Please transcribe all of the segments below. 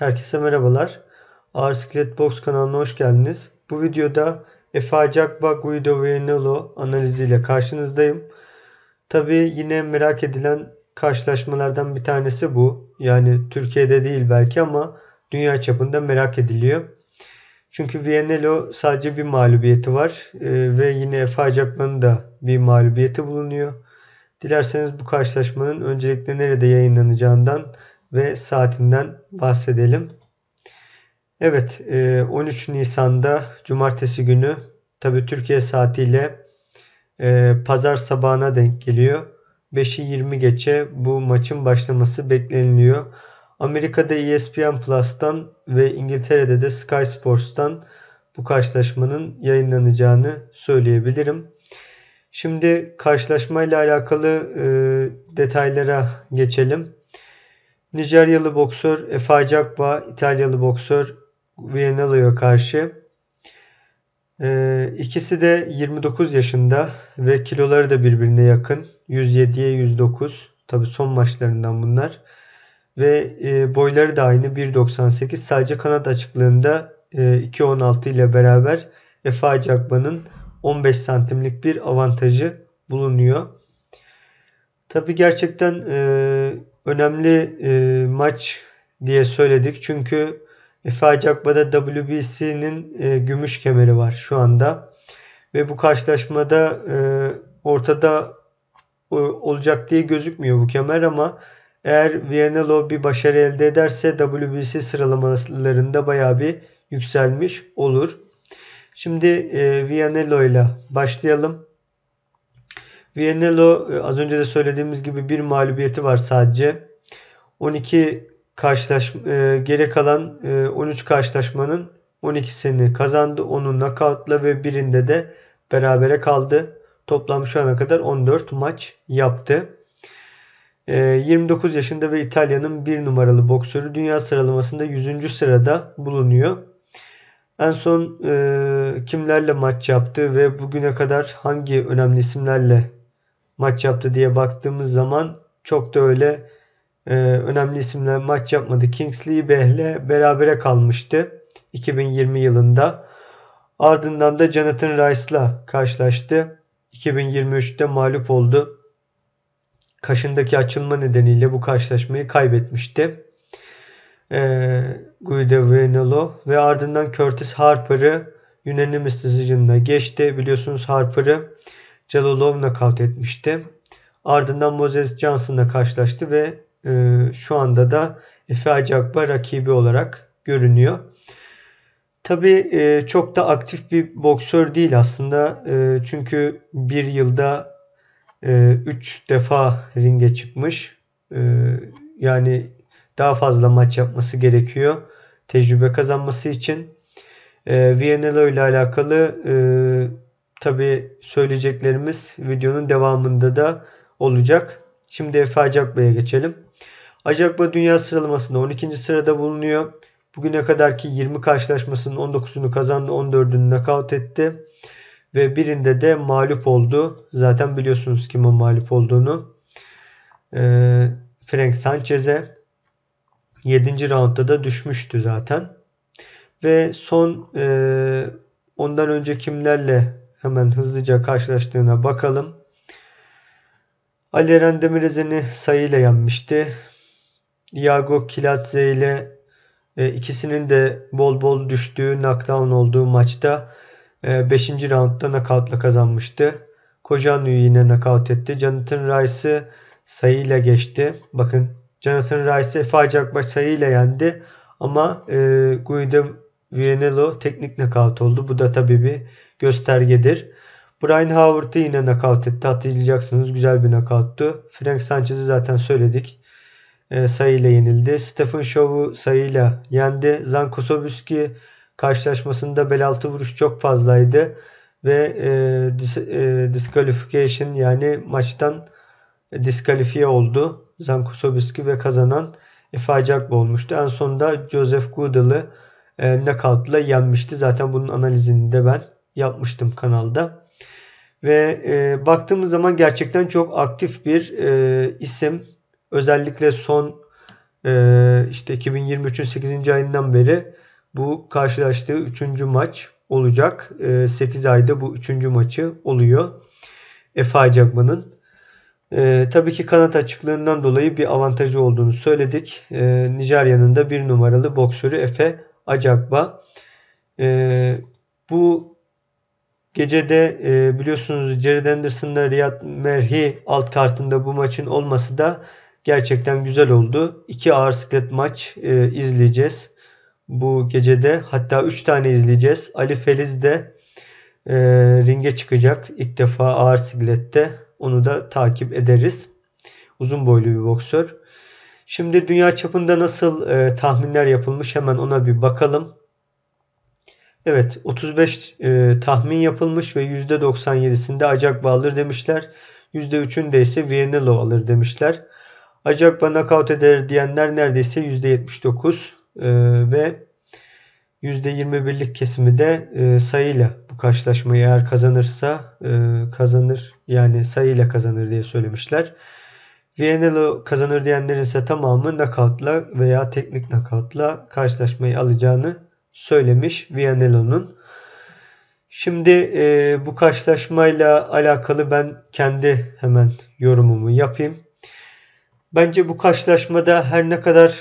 Herkese merhabalar. Ağır Siklet Box kanalına hoş geldiniz. Bu videoda Efe Acakba Guido Vianello analiziyle karşınızdayım. Tabii yine merak edilen karşılaşmalardan bir tanesi bu. Yani Türkiye'de değil belki ama dünya çapında merak ediliyor. Çünkü Vianello sadece bir mağlubiyeti var ve yine Efe Acakba'nın da bir mağlubiyeti bulunuyor. Dilerseniz bu karşılaşmanın öncelikle nerede yayınlanacağından ve saatinden bahsedelim. Evet, 13 Nisan'da Cumartesi günü tabii Türkiye saatiyle Pazar sabahına denk geliyor. 5'i 20 geçe bu maçın başlaması bekleniliyor. Amerika'da ESPN Plus'tan ve İngiltere'de de Sky Sports'tan bu karşılaşmanın yayınlanacağını söyleyebilirim. Şimdi karşılaşmayla alakalı detaylara geçelim. Nijeryalı boksör Efe Acakba, İtalyalı boksör Vianello'ya karşı. İkisi de 29 yaşında ve kiloları da birbirine yakın. 107'ye 109. Tabi son maçlarından bunlar. Ve boyları da aynı 1.98. Sadece kanat açıklığında 2.16 ile beraber Efe Acakba'nın 15 santimlik bir avantajı bulunuyor. Tabi gerçekten önemli maç diye söyledik. Çünkü Efe Acakba'da WBC'nin gümüş kemeri var şu anda. Ve bu karşılaşmada ortada olacak diye gözükmüyor bu kemer ama eğer Vianello bir başarı elde ederse WBC sıralamalarında bayağı bir yükselmiş olur. Şimdi Vianello ile başlayalım. Vianello az önce de söylediğimiz gibi bir mağlubiyeti var sadece. 12 geri kalan 13 karşılaşmanın 12'sini kazandı. 10'u knockout'la ve birinde de berabere kaldı. Toplam şu ana kadar 14 maç yaptı. 29 yaşında ve İtalya'nın 1 numaralı boksörü, dünya sıralamasında 100. sırada bulunuyor. En son kimlerle maç yaptı ve bugüne kadar hangi önemli isimlerle maç yaptı diye baktığımız zaman çok da öyle önemli isimler maç yapmadı. Kingsley Behle berabere kalmıştı 2020 yılında. Ardından da Jonathan Rice'la karşılaştı. 2023'te mağlup oldu. Kaşındaki açılma nedeniyle bu karşılaşmayı kaybetmişti. Guido Vianello ve ardından Curtis Harper'ı unanimous decision'la geçti. Biliyorsunuz Harper'ı Jalolov knockout etmişti. Ardından Moses Johnson'la karşılaştı ve şu anda da Efe Acakba rakibi olarak görünüyor. Tabii çok da aktif bir boksör değil aslında. Çünkü bir yılda 3 defa ringe çıkmış. Yani daha fazla maç yapması gerekiyor tecrübe kazanması için. Vianello ile alakalı tabii söyleyeceklerimiz videonun devamında da olacak. Şimdi Efe Acakba'ya geçelim. Acakba dünya sıralamasında 12. sırada bulunuyor. Bugüne kadarki 20 karşılaşmasının 19'unu kazandı, 14'ünü knockout etti. Ve birinde de mağlup oldu. Zaten biliyorsunuz kimin mağlup olduğunu. Frank Sanchez'e 7. roundda da düşmüştü zaten. Ve son ondan önce kimlerle hemen hızlıca karşılaştığına bakalım. Ali Eren Demirezen'i sayıyla yenmişti. Iago Kiladze ile ikisinin de bol bol düştüğü, knockdown olduğu maçta 5. roundda knockout'la kazanmıştı. Kojanu'yu yine knockout etti. Jonathan Rice'ı sayıyla geçti. Bakın Jonathan Rice'ı Efe Acakba sayıyla yendi. Ama Guido Vianello teknik knockout oldu. Bu da tabii bir göstergedir. Brian Howard'ı yine knockout etti. Hatırlayacaksınız. Güzel bir knockout'tu. Frank Sanchez'i zaten söyledik. Sayıyla yenildi. Stephen Shaw'u sayıyla yendi. Zanko Sobuski karşılaşmasında bel altı vuruş çok fazlaydı. Ve disqualification yani maçtan diskalifiye oldu. Zanko Sobuski ve kazanan Efe Acakba olmuştu. En sonunda Joseph Goodall'ı knockout'la yenmişti. Zaten bunun analizini de ben yapmıştım kanalda. Ve baktığımız zaman gerçekten çok aktif bir isim. Özellikle son işte 2023'ün 8. ayından beri bu karşılaştığı 3. maç olacak. 8 ayda bu 3. maçı oluyor Efe Acagba'nın. Tabii ki kanat açıklığından dolayı bir avantajı olduğunu söyledik. Nijerya'nın da 1 numaralı boksörü Efe Ajagba. Bu gecede biliyorsunuz Jared Anderson'la Riyad Merhi alt kartında bu maçın olması da gerçekten güzel oldu. 2 ağır siklet maç izleyeceğiz bu gecede. Hatta 3 tane izleyeceğiz. Ali Feliz de ringe çıkacak ilk defa ağır siklette. Onu da takip ederiz. Uzun boylu bir boksör. Şimdi dünya çapında nasıl tahminler yapılmış hemen ona bir bakalım. Evet, 35 tahmin yapılmış ve %97'sinde Ajagba alır demişler. %3'ünde ise Vianello alır demişler. Ajagba knockout eder diyenler neredeyse %79 ve %21'lik kesimi de sayıyla bu karşılaşmayı eğer kazanırsa kazanır, yani sayıyla kazanır diye söylemişler. Vianello kazanır diyenlerin ise tamamı knockoutla veya teknik knockoutla karşılaşmayı alacağını söylemiş Vianello'nun. Şimdi bu karşılaşmayla alakalı ben kendi hemen yorumumu yapayım. Bence bu karşılaşmada her ne kadar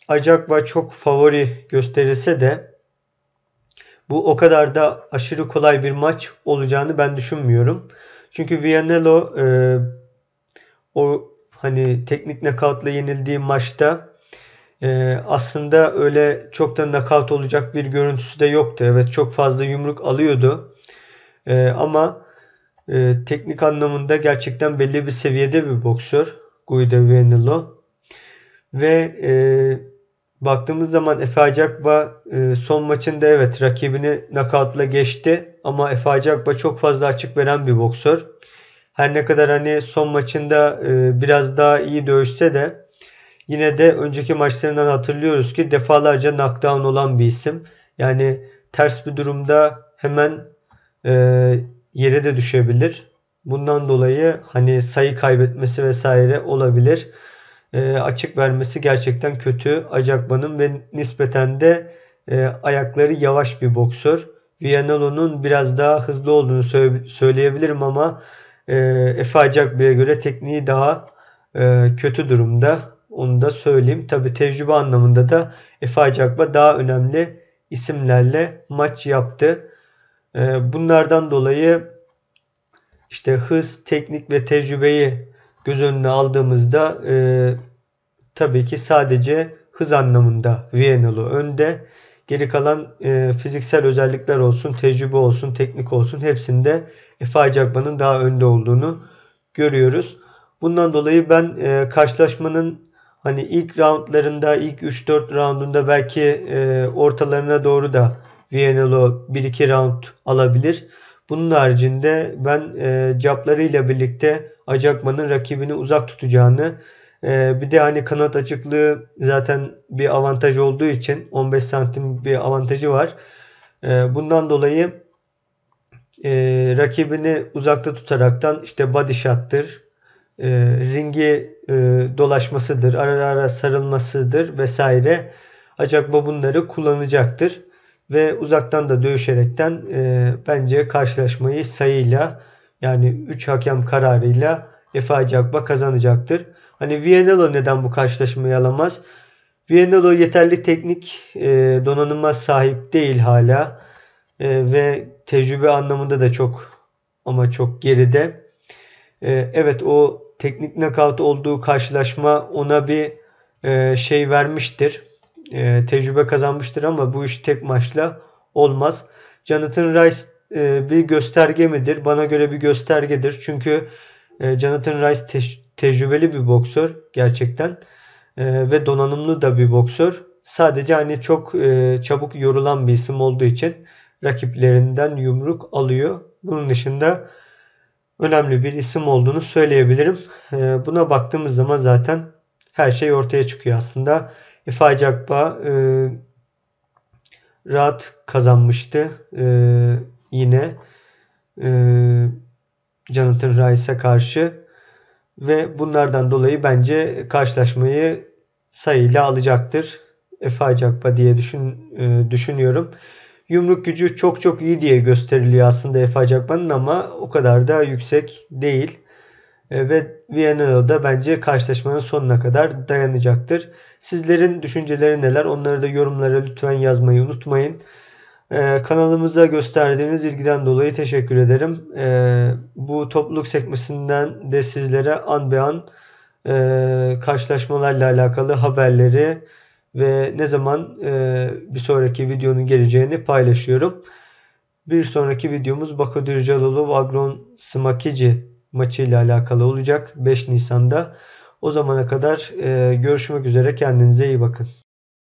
Ajagba çok favori gösterilse de bu o kadar da aşırı kolay bir maç olacağını ben düşünmüyorum. Çünkü Vianello o hani teknik knockoutla yenildiği maçta aslında öyle çok da knockout olacak bir görüntüsü de yoktu. Evet, çok fazla yumruk alıyordu. Ama teknik anlamında gerçekten belli bir seviyede bir boksör Guido Vianello. Ve baktığımız zaman Efe Ajagba son maçında evet rakibini knockoutla geçti. Ama Efe Ajagba çok fazla açık veren bir boksör. Her ne kadar hani son maçında biraz daha iyi dövüşse de yine de önceki maçlarından hatırlıyoruz ki defalarca knockdown olan bir isim. Yani ters bir durumda hemen e, yere de düşebilir. Bundan dolayı hani sayı kaybetmesi vesaire olabilir. Açık vermesi gerçekten kötü Ajagba'nın ve nispeten de ayakları yavaş bir boksör. Vianello'nun biraz daha hızlı olduğunu söyleyebilirim ama Efe Ajagba'ya göre tekniği daha kötü durumda. Onu da söyleyeyim. Tabi tecrübe anlamında da Efe Ajagba daha önemli isimlerle maç yaptı. Bunlardan dolayı işte hız, teknik ve tecrübeyi göz önüne aldığımızda tabii ki sadece hız anlamında Vianello önde. Geri kalan fiziksel özellikler olsun, tecrübe olsun, teknik olsun hepsinde Efe Ajagba'nın daha önde olduğunu görüyoruz. Bundan dolayı ben karşılaşmanın hani ilk roundlarında, ilk 3-4 roundunda belki ortalarına doğru da Vianello 1-2 round alabilir. Bunun haricinde ben caplarıyla birlikte Ajagba'nın rakibini uzak tutacağını, bir de hani kanat açıklığı zaten bir avantaj olduğu için 15 santim bir avantajı var. Bundan dolayı rakibini uzakta tutaraktan işte body shot'tır, ringi dolaşmasıdır, ara ara sarılmasıdır vesaire. Ajagba bunları kullanacaktır. Ve uzaktan da dövüşerekten bence karşılaşmayı sayıyla yani 3 hakem kararıyla Efe Ajagba kazanacaktır. Hani Vianello neden bu karşılaşmayı alamaz? Vianello yeterli teknik donanıma sahip değil hala. Ve tecrübe anlamında da çok ama çok geride. Evet, o teknik knockout olduğu karşılaşma ona bir şey vermiştir. Tecrübe kazanmıştır ama bu iş tek maçla olmaz. Jonathan Rice bir gösterge midir? Bana göre bir göstergedir. Çünkü Jonathan Rice tecrübeli bir boksör gerçekten. Ve donanımlı da bir boksör. Sadece hani çok çabuk yorulan bir isim olduğu için rakiplerinden yumruk alıyor. Bunun dışında önemli bir isim olduğunu söyleyebilirim. Buna baktığımız zaman zaten her şey ortaya çıkıyor aslında. Efe Ajagba rahat kazanmıştı. Yine Jonathan Rice'a karşı ve bunlardan dolayı bence karşılaşmayı sayıyla alacaktır Efe Acakba diye düşünüyorum. Yumruk gücü çok çok iyi diye gösteriliyor aslında Efe Acakba'nın ama o kadar da yüksek değil. Ve Vianello da bence karşılaşmanın sonuna kadar dayanacaktır. Sizlerin düşünceleri neler? Onları da yorumlara lütfen yazmayı unutmayın. Kanalımıza gösterdiğiniz ilgiden dolayı teşekkür ederim. Bu topluluk sekmesinden de sizlere an be an karşılaşmalarla alakalı haberleri ve ne zaman bir sonraki videonun geleceğini paylaşıyorum. Bir sonraki videomuz Bahadur Jalolov Agron Smakici maçı ile alakalı olacak 5 Nisan'da. O zamana kadar görüşmek üzere. Kendinize iyi bakın.